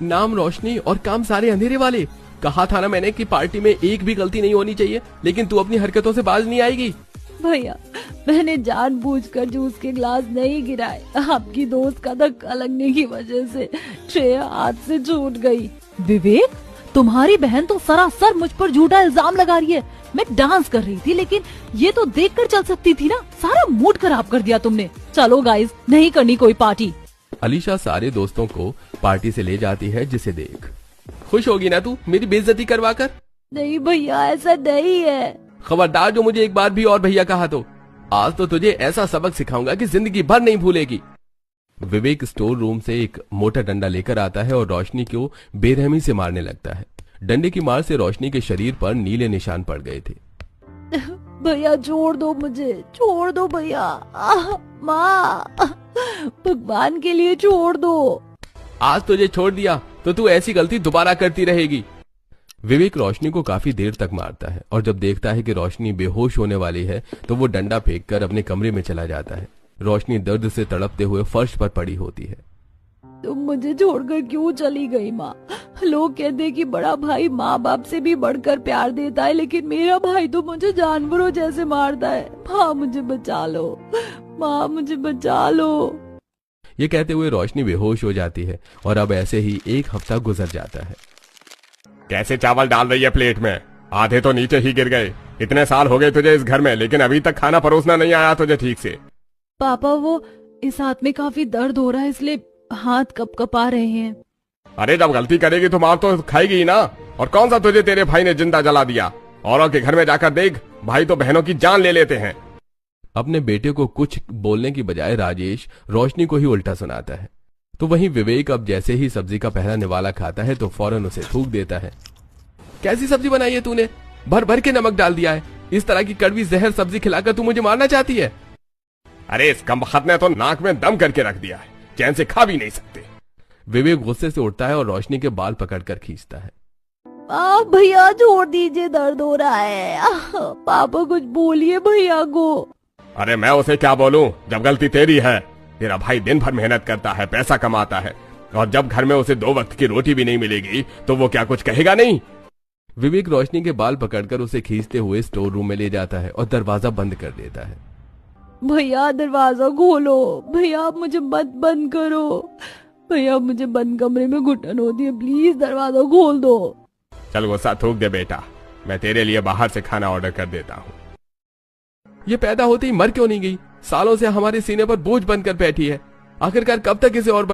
नाम रोशनी और काम सारे अंधेरे वाले। कहा था ना मैंने कि पार्टी में एक भी गलती नहीं होनी चाहिए, लेकिन तू अपनी हरकतों से बाज नहीं आएगी। भैया मैंने जानबूझकर जूस के ग्लास नहीं गिराए, आपकी दोस्त का धक्का लगने की वजह से ट्रे हाथ से छूट गई। विवेक, तुम्हारी बहन तो सरासर मुझ पर झूठा इल्जाम लगा रही है। मैं डांस कर रही थी, लेकिन ये तो देखकर चल सकती थी ना। सारा मूड खराब कर दिया तुमने। चलो गाइस, नहीं करनी कोई पार्टी। अलीशा सारे दोस्तों को पार्टी से ले जाती है, जिसे देख खुश होगी ना तू मेरी बेइज्जती करवा कर। नहीं भैया, ऐसा नहीं है। खबरदार जो मुझे एक बार भी और भैया कहा तो आज तो तुझे ऐसा सबक सिखाऊंगा कि जिंदगी भर नहीं भूलेगी। विवेक स्टोर रूम से एक मोटा डंडा लेकर आता है और रोशनी को बेरहमी से मारने लगता है। डंडे की मार से रोशनी के शरीर पर नीले निशान पड़ गए थे। भैया छोड़ दो मुझे, छोड़ दो भैया। माँ, भगवान के लिए छोड़ दो। आज तुझे छोड़ दिया तो तू ऐसी गलती दोबारा करती रहेगी। विवेक रोशनी को काफी देर तक मारता है और जब देखता है कि रोशनी बेहोश होने वाली है तो वो डंडा फेंककर अपने कमरे में चला जाता है। रोशनी दर्द से तड़पते हुए फर्श पर पड़ी होती है। तुम मुझे छोड़कर क्यों चली गई माँ? लोग कहते हैं कि बड़ा भाई माँ बाप से भी बढ़कर प्यार देता है, लेकिन मेरा भाई तो मुझे जानवरों जैसे मारता है। माँ मुझे बचा लो, माँ मुझे बचा लो। ये कहते हुए रोशनी बेहोश हो जाती है और अब ऐसे ही एक हफ्ता गुजर जाता है। कैसे चावल डाल रही है प्लेट में? आधे तो नीचे ही गिर गए। इतने साल हो गए तुझे इस घर में, लेकिन अभी तक खाना परोसना नहीं आया तुझे ठीक से। पापा, वो इस हाथ में काफी दर्द हो रहा है, इसलिए हाथ कपकपा रहे हैं। अरे जब गलती करेगी तो मार तो खाएगी ही ना। और कौन सा तुझे तेरे भाई ने जिंदा जला दिया? औरों के घर में जाकर देख, भाई तो बहनों की जान ले लेते हैं। अपने बेटे को कुछ बोलने की बजाय राजेश रोशनी को ही उल्टा सुनाता है। तो वहीं विवेक अब जैसे ही सब्जी का पहला निवाला खाता है तो फौरन उसे थूक देता है। कैसी सब्जी बनाई है तूने? भर भर के नमक डाल दिया है। इस तरह की कड़वी जहर सब्जी खिलाकर तू मुझे मारना चाहती है? अरे इस कमबख्त ने तो नाक में दम करके रख दिया है, चैन से खा भी नहीं सकते। विवेक गुस्से से उठता है और रोशनी के बाल पकड़कर खींचता है। भैया छोड़ दीजिए, दर्द हो रहा है। पापा कुछ बोलिए भैया को। अरे मैं उसे क्या बोलूं जब गलती तेरी है। तेरा भाई दिन भर मेहनत करता है, पैसा कमाता है, और जब घर में उसे 2 वक्त की रोटी भी नहीं मिलेगी तो वो क्या कुछ कहेगा नहीं? विवेक रोशनी के बाल पकड़कर उसे खींचते हुए स्टोर रूम में ले जाता है और दरवाजा बंद कर देता है। भैया दरवाजा खोलो, भैया आप मुझे मत बंद करो। भैया मुझे बंद कमरे में घुटन होती है, प्लीज दरवाजा खोल दो। चल गुस्सा थूक दे बेटा, मैं तेरे लिए बाहर से खाना ऑर्डर कर देता हूँ। ये पैदा होते ही मर क्यों नहीं गई? सालों से हमारे सीने पर बोझ बनकर बैठी है। आखिरकार कब तक इसे और